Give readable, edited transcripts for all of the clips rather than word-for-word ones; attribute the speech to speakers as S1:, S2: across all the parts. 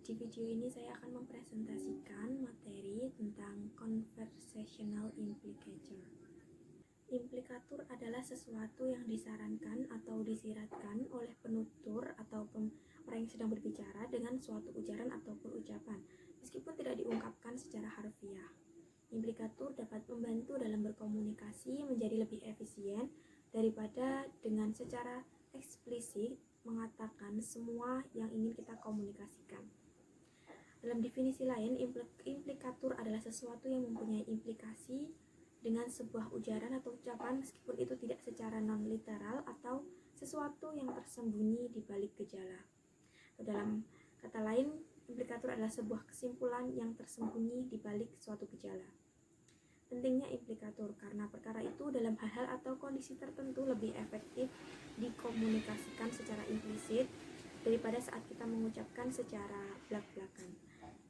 S1: Di video ini saya akan mempresentasikan materi tentang conversational implicator. Implikatur adalah sesuatu yang disarankan atau disiratkan oleh penutur atau orang yang sedang berbicara dengan suatu ujaran ataupun ucapan, meskipun tidak diungkapkan secara harfiah. Implikatur dapat membantu dalam berkomunikasi menjadi lebih efisien daripada dengan secara eksplisit mengatakan semua yang ingin kita komunikasikan. Dalam definisi lain, implikatur adalah sesuatu yang mempunyai implikasi dengan sebuah ujaran atau ucapan meskipun itu tidak secara non-literal atau sesuatu yang tersembunyi di balik gejala. Dalam kata lain, implikatur adalah sebuah kesimpulan yang tersembunyi di balik suatu gejala. Pentingnya implikatur karena perkara itu dalam hal-hal atau kondisi tertentu lebih efektif dikomunikasikan secara implisit daripada saat kita mengucapkan secara blak-blakan.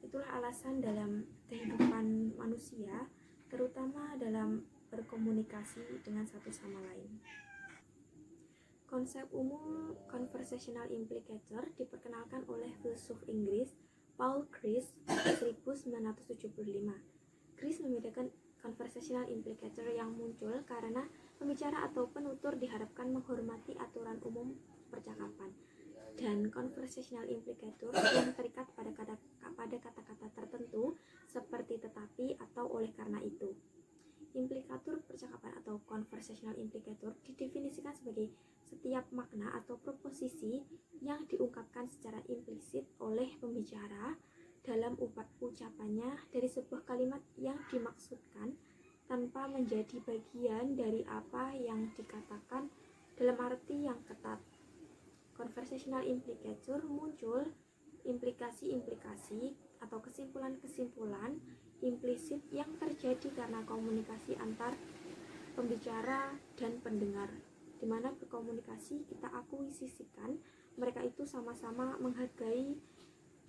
S1: Itulah alasan dalam kehidupan manusia, terutama dalam berkomunikasi dengan satu sama lain. Konsep umum conversational implicator diperkenalkan oleh filsuf Inggris Paul Chris 1975. Chris membedakan conversational implicator yang muncul karena pembicara atau penutur diharapkan menghormati aturan umum percakapan, dan conversational implicator yang terikat pada kata-kata tertentu seperti tetapi atau oleh karena itu. Implikatur percakapan atau conversational implicator didefinisikan sebagai setiap makna atau proposisi yang diungkapkan secara implisit oleh pembicara dalam ucapannya dari sebuah kalimat yang dimaksudkan tanpa menjadi bagian dari apa yang dikatakan dalam arti yang ketat. Conversational implicator muncul implikasi-implikasi atau kesimpulan-kesimpulan implisit yang terjadi karena komunikasi antar pembicara dan pendengar, di mana berkomunikasi kita akuisisikan mereka itu sama-sama menghargai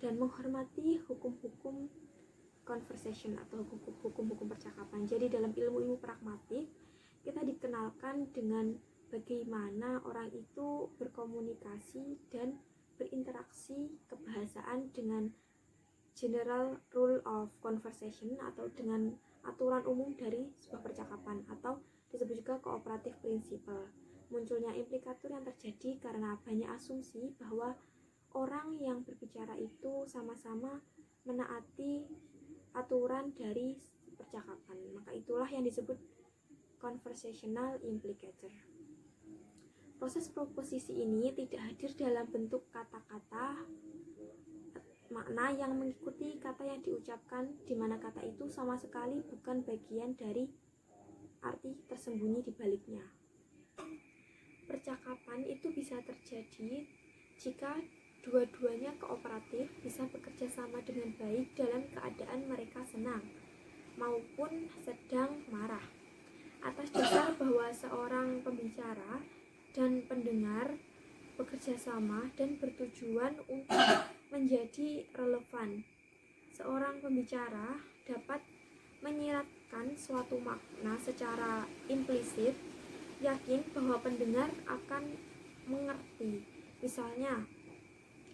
S1: dan menghormati hukum-hukum conversation atau hukum-hukum percakapan. Jadi dalam ilmu-ilmu pragmatik kita dikenalkan dengan bagaimana orang itu berkomunikasi dan berinteraksi kebahasaan dengan general rule of conversation atau dengan aturan umum dari sebuah percakapan atau disebut juga cooperative principle. Munculnya implikatur yang terjadi karena banyak asumsi bahwa orang yang berbicara itu sama-sama menaati aturan dari percakapan. Maka itulah yang disebut conversational implicator. Proses proposisi ini tidak hadir dalam bentuk kata-kata makna yang mengikuti kata yang diucapkan, di mana kata itu sama sekali bukan bagian dari arti tersembunyi di baliknya. Percakapan itu bisa terjadi jika dua-duanya kooperatif, bisa bekerja sama dengan baik dalam keadaan mereka senang maupun sedang marah, atas dasar bahwa seorang pembicara dan pendengar bekerja sama dan bertujuan untuk menjadi relevan. Seorang pembicara dapat menyiratkan suatu makna secara implisit, yakin bahwa pendengar akan mengerti. Misalnya,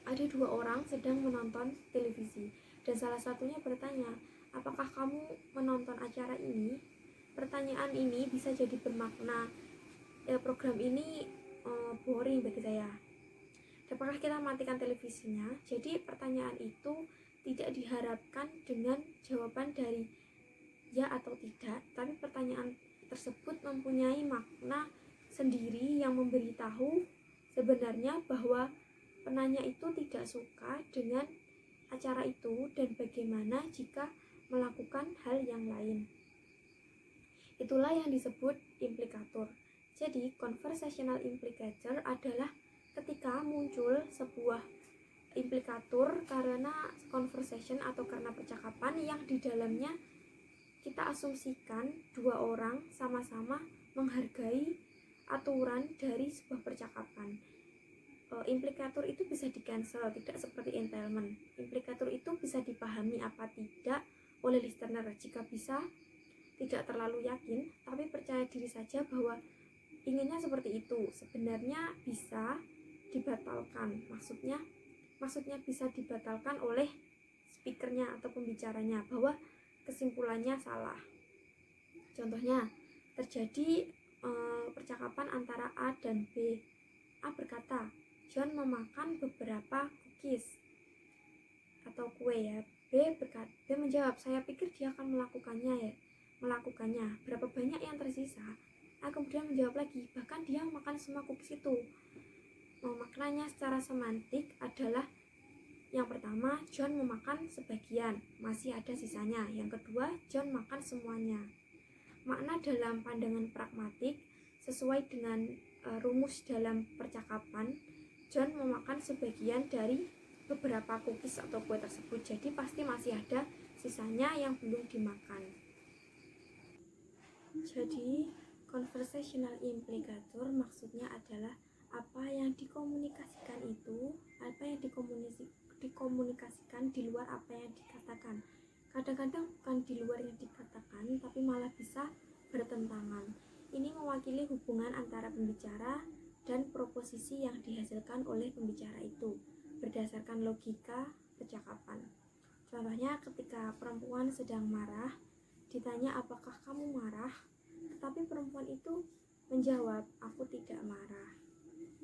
S1: ada dua orang sedang menonton televisi dan salah satunya bertanya, "Apakah kamu menonton acara ini?" Pertanyaan ini bisa jadi bermakna, program ini boring bagi saya. Apakah kita matikan televisinya? Jadi pertanyaan itu tidak diharapkan dengan jawaban dari ya atau tidak, tapi pertanyaan tersebut mempunyai makna sendiri yang memberitahu sebenarnya bahwa penanya itu tidak suka dengan acara itu dan bagaimana jika melakukan hal yang lain. Itulah yang disebut implikatur. Jadi conversational implicator adalah ketika muncul sebuah implikatur karena conversation atau karena percakapan yang di dalamnya kita asumsikan dua orang sama-sama menghargai aturan dari sebuah percakapan. Implikatur itu bisa di-cancel, tidak seperti entailment. Implikatur itu bisa dipahami apa tidak oleh listener. Jika bisa, tidak terlalu yakin, tapi percaya diri saja bahwa inginnya seperti itu. Sebenarnya bisa dibatalkan, maksudnya maksudnya bisa dibatalkan oleh speakernya atau pembicaranya bahwa kesimpulannya salah. Contohnya, terjadi percakapan antara A dan B. A berkata, John memakan beberapa cookies atau kue ya. B menjawab, saya pikir dia akan melakukannya. Berapa banyak yang tersisa? A kemudian menjawab lagi, bahkan dia makan semua cookies itu. Maknanya secara semantik adalah yang pertama, John memakan sebagian, masih ada sisanya. Yang kedua, John makan semuanya. Makna dalam pandangan pragmatik sesuai dengan rumus dalam percakapan, John memakan sebagian dari beberapa cookies atau kue tersebut, jadi pasti masih ada sisanya yang belum dimakan. Jadi conversational implicator maksudnya adalah apa yang dikomunikasikan di luar apa yang dikatakan. Kadang-kadang bukan di luar yang dikatakan, tapi malah bisa bertentangan. Ini mewakili hubungan antara pembicara dan proposisi yang dihasilkan oleh pembicara itu berdasarkan logika percakapan. Contohnya ketika perempuan sedang marah, ditanya apakah kamu marah, tetapi perempuan itu menjawab, aku tidak marah.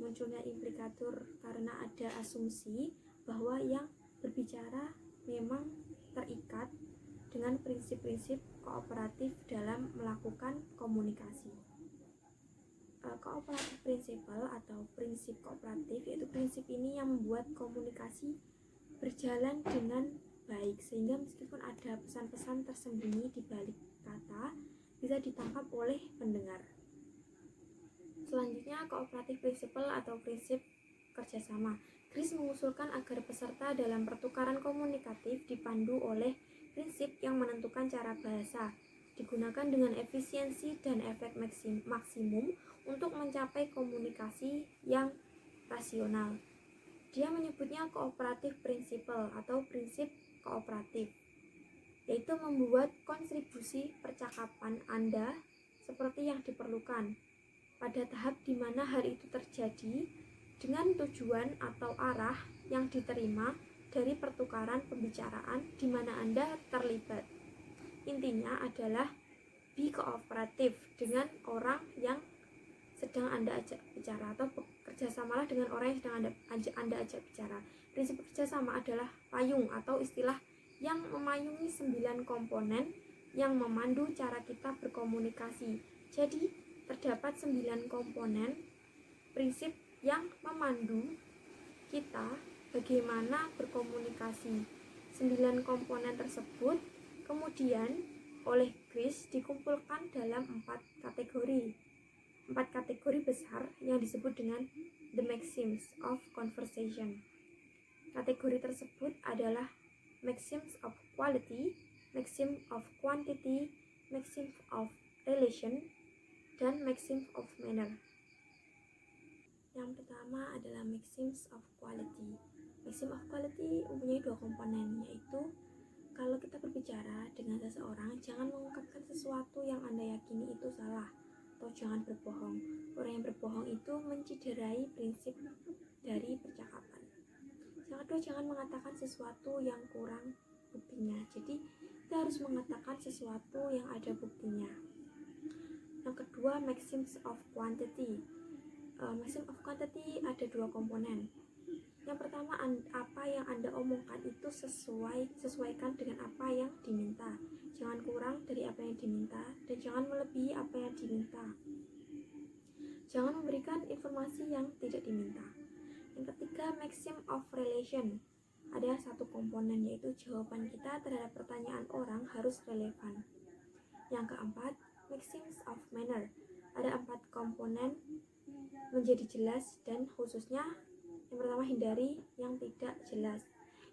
S1: Munculnya implikator karena ada asumsi bahwa yang berbicara memang terikat dengan prinsip-prinsip kooperatif dalam melakukan komunikasi. Cooperative principle atau prinsip kooperatif yaitu prinsip ini yang membuat komunikasi berjalan dengan baik, sehingga meskipun ada pesan-pesan tersembunyi di balik kata bisa ditangkap oleh pendengar. Selanjutnya, cooperative principle atau prinsip kerjasama. Chris mengusulkan agar peserta dalam pertukaran komunikatif dipandu oleh prinsip yang menentukan cara bahasa, digunakan dengan efisiensi dan efek maksimum untuk mencapai komunikasi yang rasional. Dia menyebutnya cooperative principle atau prinsip kooperatif, yaitu membuat kontribusi percakapan Anda seperti yang diperlukan pada tahap di mana hal itu terjadi dengan tujuan atau arah yang diterima dari pertukaran pembicaraan di mana Anda terlibat. Intinya adalah be kooperatif dengan orang yang sedang Anda ajak bicara, atau bekerjasamalah dengan orang yang sedang Anda ajak bicara. Prinsip kerjasama adalah payung atau istilah yang memayungi 9 komponen yang memandu cara kita berkomunikasi. Jadi terdapat 9 komponen prinsip yang memandu kita bagaimana berkomunikasi. 9 komponen tersebut kemudian oleh Chris dikumpulkan dalam 4 kategori besar yang disebut dengan the maxims of conversation. Kategori tersebut adalah maxims of quality, maxim of quantity, maxim of relation, dan maxim of manner. Yang pertama adalah maxims of quality. Maxim of quality mempunyai 2 komponen, yaitu kalau kita berbicara dengan seseorang, jangan mengungkapkan sesuatu yang Anda yakini itu salah, atau jangan berbohong. Orang yang berbohong itu menciderai prinsip dari percakapan. Yang kedua, jangan mengatakan sesuatu yang kurang buktinya. Jadi kita harus mengatakan sesuatu yang ada buktinya. Yang kedua, maxims of quantity. Maxim of quantity ada 2 komponen. Yang pertama, apa yang Anda omongkan itu sesuaikan dengan apa yang diminta. Jangan kurang dari apa yang diminta, dan jangan melebihi apa yang diminta. Jangan memberikan informasi yang tidak diminta. Yang ketiga, maxim of relation. Ada 1 komponen, yaitu jawaban kita terhadap pertanyaan orang harus relevan. Yang keempat, maxims of manner. Ada 4 komponen menjadi jelas dan khususnya. Yang pertama, hindari yang tidak jelas.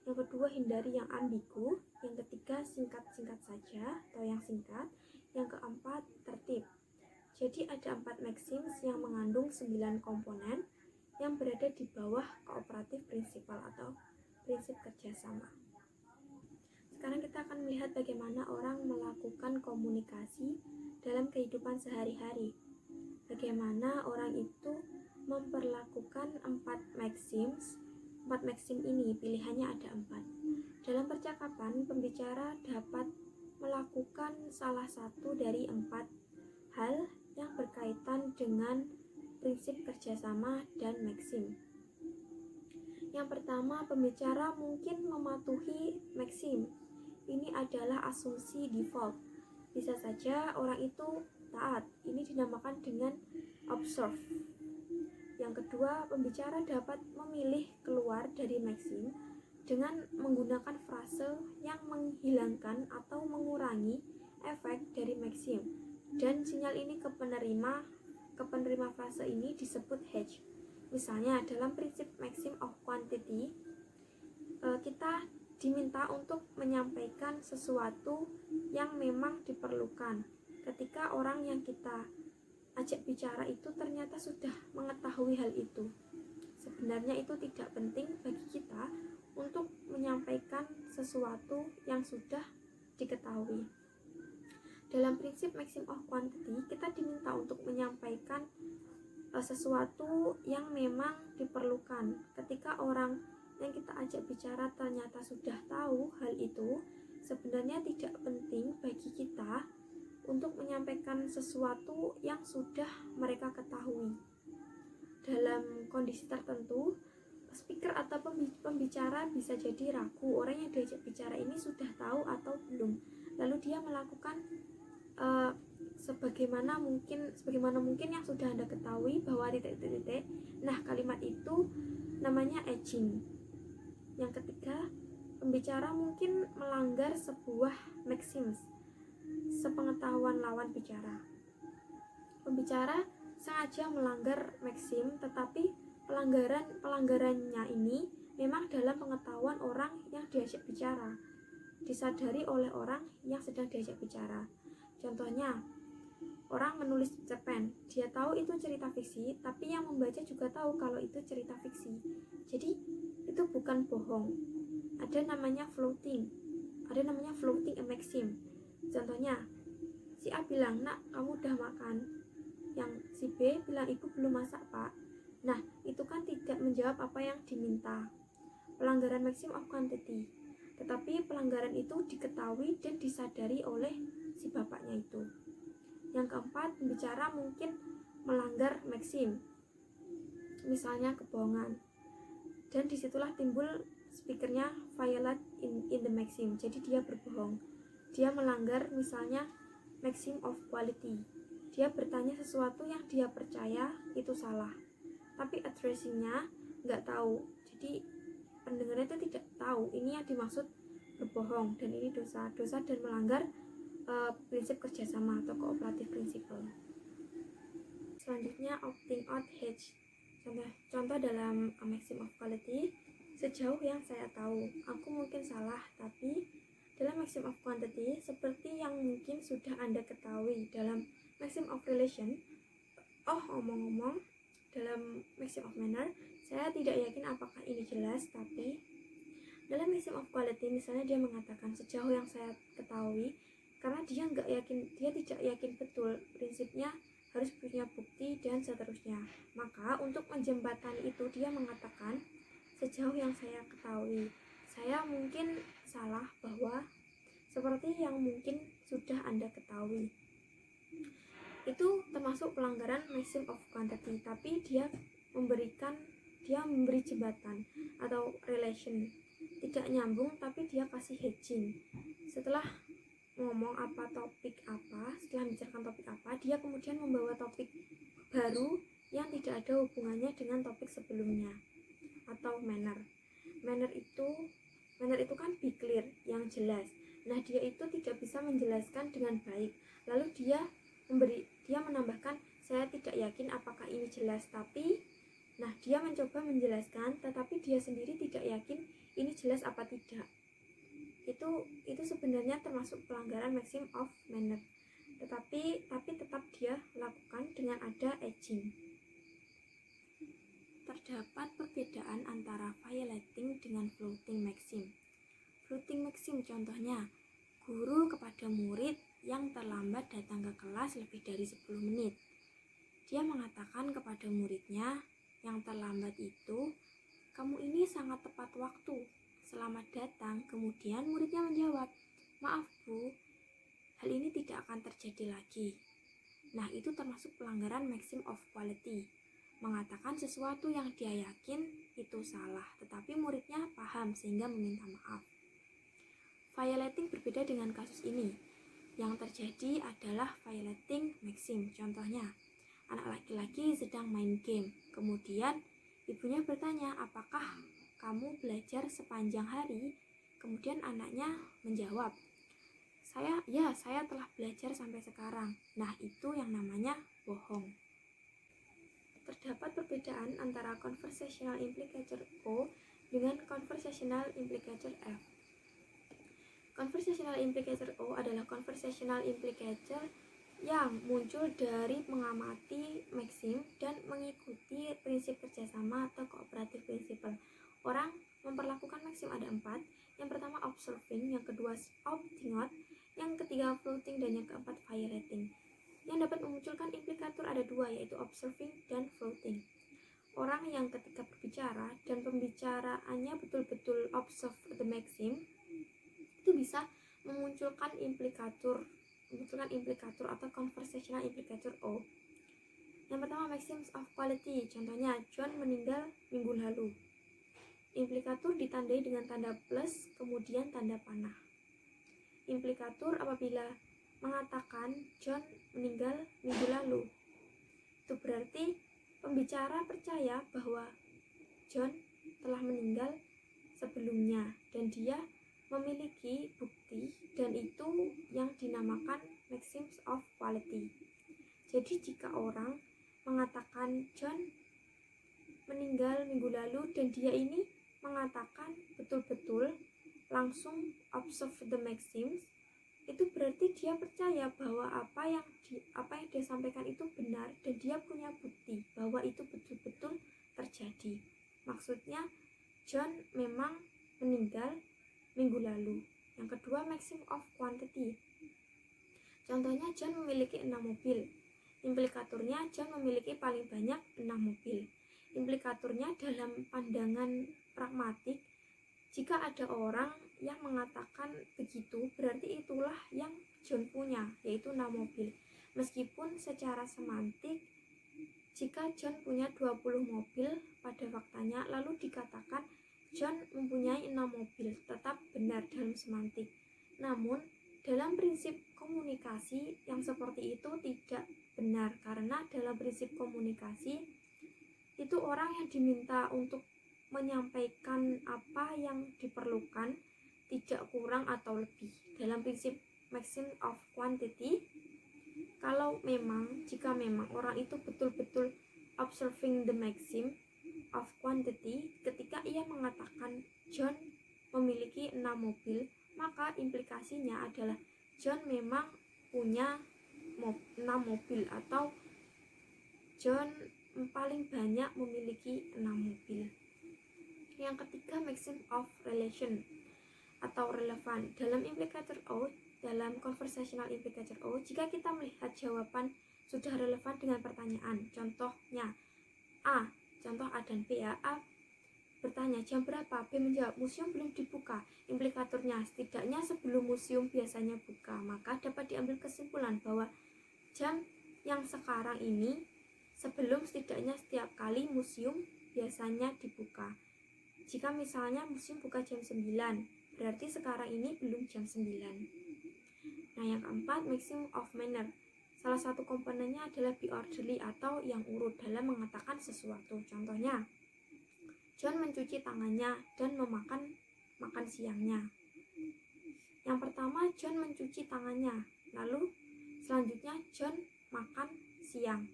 S1: Yang kedua, hindari yang ambigu. Yang ketiga, singkat-singkat saja atau yang singkat. Yang keempat, tertib. Jadi ada 4 maxims yang mengandung 9 komponen yang berada di bawah cooperative principle atau prinsip kerjasama. Sekarang kita akan melihat bagaimana orang melakukan komunikasi dalam kehidupan sehari-hari. Bagaimana orang itu memperlakukan 4 maxims 4 maxim ini pilihannya ada 4. Dalam percakapan, pembicara dapat melakukan salah satu dari 4 hal yang berkaitan dengan prinsip kerjasama dan maxim. Yang pertama, pembicara mungkin mematuhi maxim. Ini adalah asumsi default. Bisa saja orang itu taat. Ini dinamakan dengan observe. Yang kedua, pembicara dapat memilih keluar dari maxim dengan menggunakan frase yang menghilangkan atau mengurangi efek dari maxim. Dan sinyal ini ke penerima frase ini disebut hedge. Misalnya dalam prinsip maxim of quantity, kita diminta untuk menyampaikan sesuatu yang memang diperlukan. Ketika orang yang kita ajak bicara itu ternyata sudah mengetahui hal itu, sebenarnya itu tidak penting bagi kita untuk menyampaikan sesuatu yang sudah diketahui. Dalam prinsip maxim of quantity, kita diminta untuk menyampaikan sesuatu yang memang diperlukan. Ketika orang yang kita ajak bicara ternyata sudah tahu hal itu, sebenarnya tidak penting bagi kita untuk menyampaikan sesuatu yang sudah mereka ketahui. Dalam kondisi tertentu, speaker atau pembicara bisa jadi ragu orang yang diajak bicara ini sudah tahu atau belum. Lalu dia melakukan sebagaimana mungkin yang sudah Anda ketahui bahwa titik-titik. Nah, kalimat itu namanya edging. Yang ketiga, pembicara mungkin melanggar sebuah maxims sepengetahuan lawan bicara. Pembicara sengaja melanggar maxim, tetapi pelanggarannya ini memang dalam pengetahuan orang yang diajak bicara, disadari oleh orang yang sedang diajak bicara. Contohnya, orang menulis cerpen, dia tahu itu cerita fiksi, tapi yang membaca juga tahu kalau itu cerita fiksi. Jadi itu bukan bohong. Ada namanya floating a maxim. Contohnya, si A bilang, "Nak, kamu udah makan?" Yang si B bilang, "Ibu belum masak, Pak." Nah, itu kan tidak menjawab apa yang diminta. Pelanggaran maxim of quantity. Tetapi pelanggaran itu diketahui dan disadari oleh si bapaknya itu. Yang keempat, pembicara mungkin melanggar maxim, misalnya kebohongan, dan disitulah timbul speakernya violate in the maxim. Jadi dia berbohong, dia melanggar misalnya maxim of quality. Dia bertanya sesuatu yang dia percaya itu salah, tapi addressingnya nggak tahu. Jadi pendengarnya itu tidak tahu ini yang dimaksud berbohong, dan ini dosa dan melanggar prinsip kerjasama atau cooperative principle. Selanjutnya, opting out hedge. Contoh dalam maxim of quality, sejauh yang saya tahu, aku mungkin salah, tapi dalam maxim of quantity, seperti yang mungkin sudah Anda ketahui dalam maxim of relation, omong-omong, dalam maxim of manner, saya tidak yakin apakah ini jelas, tapi dalam maxim of quality, misalnya dia mengatakan sejauh yang saya ketahui, karena dia tidak yakin betul prinsipnya harus punya bukti dan seterusnya. Maka untuk menjembatani itu dia mengatakan sejauh yang saya ketahui, saya mungkin salah bahwa seperti yang mungkin sudah Anda ketahui. Itu termasuk pelanggaran maxim of quantity, tapi dia memberi jembatan atau relation. Tidak nyambung tapi dia kasih hedging. Setelah ngomong setelah membicarakan topik apa, dia kemudian membawa topik baru yang tidak ada hubungannya dengan topik sebelumnya. Atau manner itu kan be clear, yang jelas. Nah, dia itu tidak bisa menjelaskan dengan baik. Lalu dia menambahkan, saya tidak yakin apakah ini jelas, tapi dia mencoba menjelaskan, tetapi dia sendiri tidak yakin ini jelas apa tidak. Itu sebenarnya termasuk pelanggaran maxim of manner, tetapi tetap dia lakukan dengan ada edging. Terdapat perbedaan antara violating dengan floating maxim. Floating maxim contohnya, guru kepada murid yang terlambat datang ke kelas lebih dari 10 menit. Dia mengatakan kepada muridnya yang terlambat itu, kamu ini sangat tepat waktu. Selamat datang." Kemudian muridnya menjawab, "Maaf Bu, hal ini tidak akan terjadi lagi." Nah, itu termasuk pelanggaran maxim of quality. Mengatakan sesuatu yang dia yakin itu salah, tetapi muridnya paham sehingga meminta maaf. Violating berbeda dengan kasus ini. Yang terjadi adalah violating maxim. Contohnya, anak laki-laki sedang main game. Kemudian ibunya bertanya, "Apakah kamu belajar sepanjang hari?" Kemudian anaknya menjawab, saya telah belajar sampai sekarang." Nah, itu yang namanya bohong. Terdapat perbedaan antara conversational implicator O dengan conversational implicator F. Conversational implicator O adalah conversational implicator yang muncul dari mengamati maxim dan mengikuti prinsip kerjasama atau cooperative principle. Orang memperlakukan maxim ada 4. Yang pertama observing, yang kedua opting out, yang ketiga floating, dan yang keempat violating. Yang dapat memunculkan implikator ada 2, yaitu observing dan floating. Orang yang ketika berbicara dan pembicaraannya betul-betul observe the maxim, itu bisa memunculkan implikator atau conversational implicator O. Yang pertama maxims of quality, contohnya John meninggal minggu lalu. Implikator ditandai dengan tanda plus kemudian tanda panah. Implikator apabila mengatakan John meninggal minggu lalu, itu berarti pembicara percaya bahwa John telah meninggal sebelumnya dan dia memiliki bukti, dan itu yang dinamakan maxims of quality. Jadi jika orang mengatakan John meninggal minggu lalu dan dia ini mengatakan betul-betul langsung observe the maxims, itu berarti dia percaya bahwa apa yang dia sampaikan itu benar dan dia punya bukti bahwa itu betul-betul terjadi. Maksudnya John memang meninggal minggu lalu. Yang kedua maxim of quantity. Contohnya John memiliki 6 mobil. Implikatornya John memiliki paling banyak 6 mobil. Implikatornya dalam pandangan pragmatik, jika ada orang yang mengatakan begitu, berarti itulah yang John punya, yaitu 6 mobil. Meskipun secara semantik, jika John punya 20 mobil pada faktanya, lalu dikatakan John mempunyai 6 mobil, tetap benar dalam semantik. Namun, dalam prinsip komunikasi yang seperti itu tidak benar, karena dalam prinsip komunikasi itu orang yang diminta untuk menyampaikan apa yang diperlukan, tidak kurang atau lebih. Dalam prinsip maxim of quantity, jika memang orang itu betul-betul observing the maxim of quantity, ketika ia mengatakan John memiliki 6 mobil, maka implikasinya adalah John memang punya 6 mobil, atau John paling banyak memiliki 6 mobil. Yang ketiga maxim of relation atau relevant. Dalam implicator O, dalam conversational implicator O, jika kita melihat jawaban sudah relevan dengan pertanyaan, contohnya A, contoh A dan B ya. A bertanya jam berapa, B menjawab museum belum dibuka. Implikatornya setidaknya sebelum museum biasanya buka, maka dapat diambil kesimpulan bahwa jam yang sekarang ini sebelum setidaknya setiap kali museum biasanya dibuka. Jika misalnya museum buka jam 9, berarti sekarang ini belum jam 9. Nah, yang keempat maxim of manner. Salah satu komponennya adalah be orderly atau yang urut dalam mengatakan sesuatu. Contohnya, John mencuci tangannya dan makan siangnya. Yang pertama John mencuci tangannya, lalu selanjutnya John makan siang.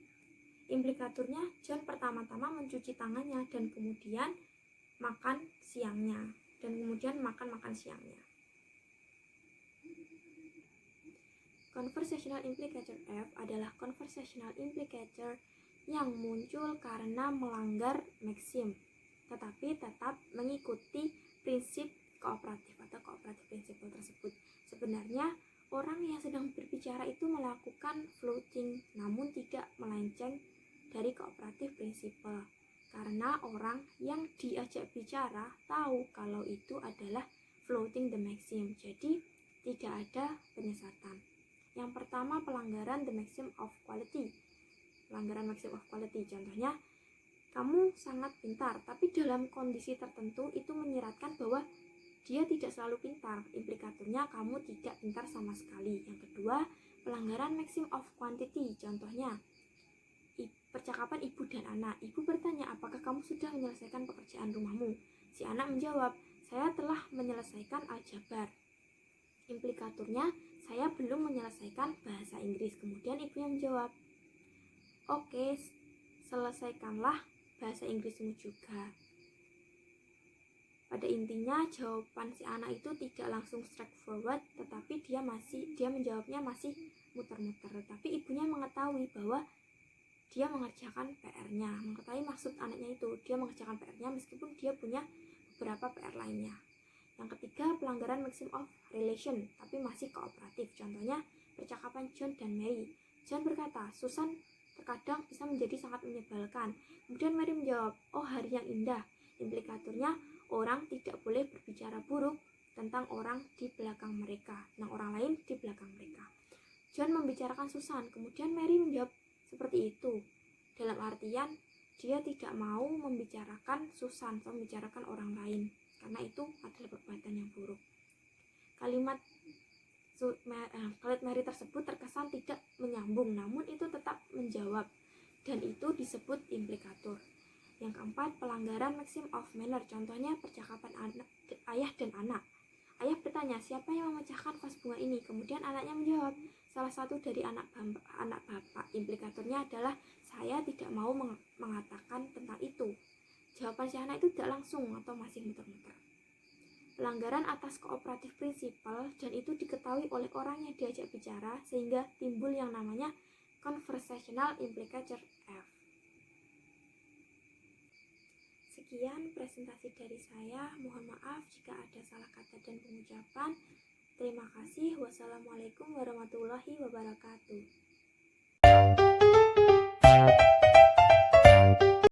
S1: Implikatornya John pertama-tama mencuci tangannya dan kemudian makan siangnya, dan kemudian makan siangnya. Conversational implicator F adalah conversational implicator yang muncul karena melanggar maxim, tetapi tetap mengikuti prinsip kooperatif atau cooperative principle tersebut. Sebenarnya orang yang sedang berbicara itu melakukan floating, namun tidak melenceng dari cooperative principle. karena orang yang diajak bicara tahu kalau itu adalah flouting the maxim, jadi tidak ada penyesatan. Yang pertama, pelanggaran the maxim of quality. Pelanggaran maxim of quality, contohnya kamu sangat pintar, tapi dalam kondisi tertentu itu menyiratkan bahwa dia tidak selalu pintar. Implikatornya kamu tidak pintar sama sekali. Yang kedua, pelanggaran maxim of quantity. Contohnya, percakapan ibu dan anak. Ibu bertanya, apakah kamu sudah menyelesaikan pekerjaan rumahmu? Si anak menjawab, saya telah menyelesaikan aljabar. Implikatornya, saya belum menyelesaikan bahasa Inggris. Kemudian ibu yang menjawab, oke, selesaikanlah bahasa Inggrismu juga. Pada intinya jawaban si anak itu tidak langsung straightforward, tetapi dia menjawabnya masih muter-muter. Tetapi ibunya mengetahui bahwa dia mengerjakan PR-nya, mengetahui maksud anaknya itu, dia mengerjakan PR-nya meskipun dia punya beberapa PR lainnya. Yang ketiga, pelanggaran maxim of relation, tapi masih kooperatif. Contohnya, percakapan John dan Mary. John berkata, Susan terkadang bisa menjadi sangat menyebalkan. Kemudian Mary menjawab, oh hari yang indah. Implikatornya, orang tidak boleh berbicara buruk tentang orang di belakang mereka, tentang orang lain di belakang mereka. John membicarakan Susan, kemudian Mary menjawab seperti itu. Dalam artian, dia tidak mau membicarakan Susan atau membicarakan orang lain, karena itu adalah perbuatan yang buruk. Kalimat Mary tersebut terkesan tidak menyambung, namun itu tetap menjawab, dan itu disebut implikator. Yang keempat, pelanggaran maxim of manner. Contohnya percakapan ayah dan anak. Ayah bertanya, siapa yang memecahkan vas bunga ini? Kemudian anaknya menjawab, salah satu dari anak bapak. Implikatornya adalah, saya tidak mau mengatakan tentang itu. Jawaban si anak itu tidak langsung atau masih muter-muter. Pelanggaran atas kooperatif prinsipal, dan itu diketahui oleh orang yang diajak bicara, sehingga timbul yang namanya conversational implicator F. Sekian presentasi dari saya, mohon maaf jika ada salah kata dan pengucapan. Terima kasih. Wassalamualaikum warahmatullahi wabarakatuh.